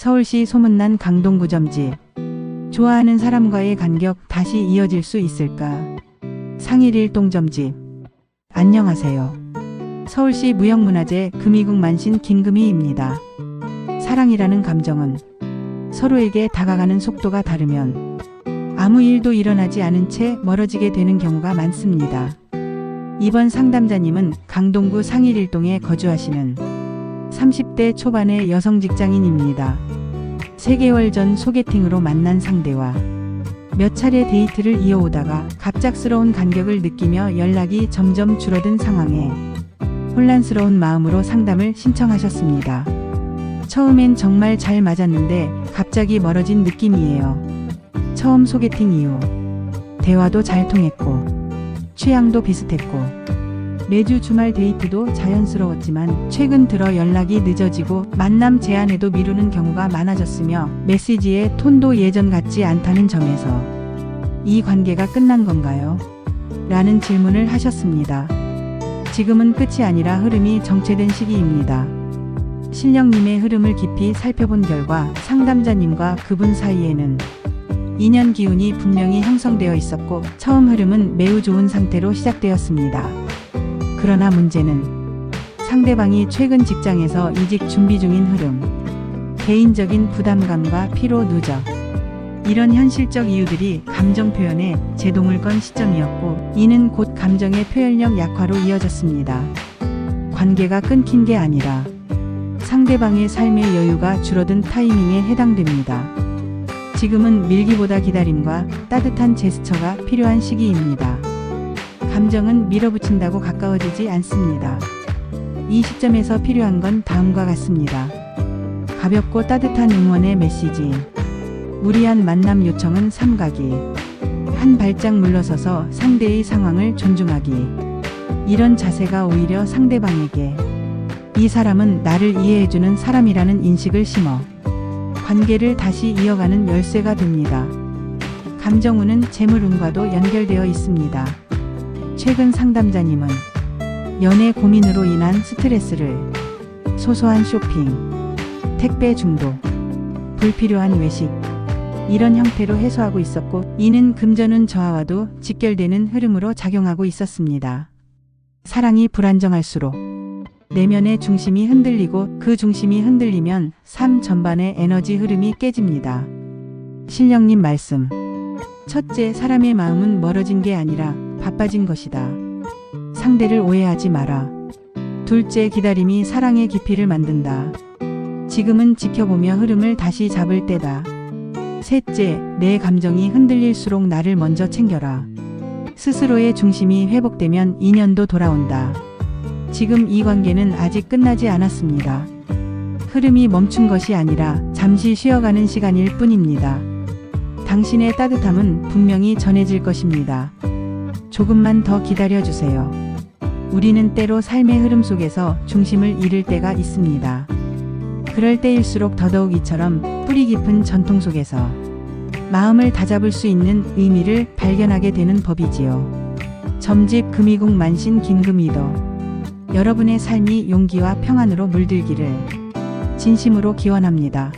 서울시 소문난 강동구점집. 좋아하는 사람과의 간격 다시 이어질 수 있을까? 상일일동점집. 안녕하세요. 서울시 무형문화재 금이국 만신 김금희입니다. 사랑이라는 감정은 서로에게 다가가는 속도가 다르면 아무 일도 일어나지 않은 채 멀어지게 되는 경우가 많습니다. 이번 상담자님은 강동구 상일일동에 거주하시는 30대 초반의 여성 직장인입니다. 3개월 전 소개팅으로 만난 상대와 몇 차례 데이트를 이어오다가 갑작스러운 간격을 느끼며 연락이 점점 줄어든 상황에 혼란스러운 마음으로 상담을 신청하셨습니다. 처음엔 정말 잘 맞았는데 갑자기 멀어진 느낌이에요. 처음 소개팅 이후 대화도 잘 통했고 취향도 비슷했고 매주 주말 데이트도 자연스러웠지만 최근 들어 연락이 늦어지고 만남 제안에도 미루는 경우가 많아졌으며 메시지의 톤도 예전 같지 않다는 점에서 이 관계가 끝난 건가요? 라는 질문을 하셨습니다. 지금은 끝이 아니라 흐름이 정체된 시기입니다. 신령님의 흐름을 깊이 살펴본 결과 상담자님과 그분 사이에는 인연 기운이 분명히 형성되어 있었고 처음 흐름은 매우 좋은 상태로 시작되었습니다. 그러나 문제는 상대방이 최근 직장에서 이직 준비 중인 흐름, 개인적인 부담감과 피로 누적, 이런 현실적 이유들이 감정 표현에 제동을 건 시점이었고 이는 곧 감정의 표현력 약화로 이어졌습니다. 관계가 끊긴 게 아니라 상대방의 삶의 여유가 줄어든 타이밍에 해당됩니다. 지금은 밀기보다 기다림과 따뜻한 제스처가 필요한 시기입니다. 감정은 밀어붙인다고 가까워지지 않습니다. 이 시점에서 필요한 건 다음과 같습니다. 가볍고 따뜻한 응원의 메시지. 무리한 만남 요청은 삼가기. 한 발짝 물러서서 상대의 상황을 존중하기. 이런 자세가 오히려 상대방에게 이 사람은 나를 이해해주는 사람이라는 인식을 심어 관계를 다시 이어가는 열쇠가 됩니다. 감정운은 재물운과도 연결되어 있습니다. 최근 상담자님은 연애 고민으로 인한 스트레스를 소소한 쇼핑, 택배 중독, 불필요한 외식, 이런 형태로 해소하고 있었고 이는 금전운 저하와도 직결되는 흐름으로 작용하고 있었습니다. 사랑이 불안정할수록 내면의 중심이 흔들리고 그 중심이 흔들리면 삶 전반의 에너지 흐름이 깨집니다. 신령님 말씀. 첫째, 사람의 마음은 멀어진 게 아니라 바빠진 것이다. 상대를 오해하지 마라. 둘째, 기다림이 사랑의 깊이를 만든다. 지금은 지켜보며 흐름을 다시 잡을 때다. 셋째, 내 감정이 흔들릴수록 나를 먼저 챙겨라. 스스로의 중심이 회복되면 인연도 돌아온다. 지금 이 관계는 아직 끝나지 않았습니다. 흐름이 멈춘 것이 아니라 잠시 쉬어가는 시간일 뿐입니다. 당신의 따뜻함은 분명히 전해질 것입니다. 조금만 더 기다려주세요. 우리는 때로 삶의 흐름 속에서 중심을 잃을 때가 있습니다. 그럴 때일수록 더더욱 이처럼 뿌리 깊은 전통 속에서 마음을 다잡을 수 있는 의미를 발견하게 되는 법이지요. 점집 금이국 만신 김금희도 여러분의 삶이 용기와 평안으로 물들기를 진심으로 기원합니다.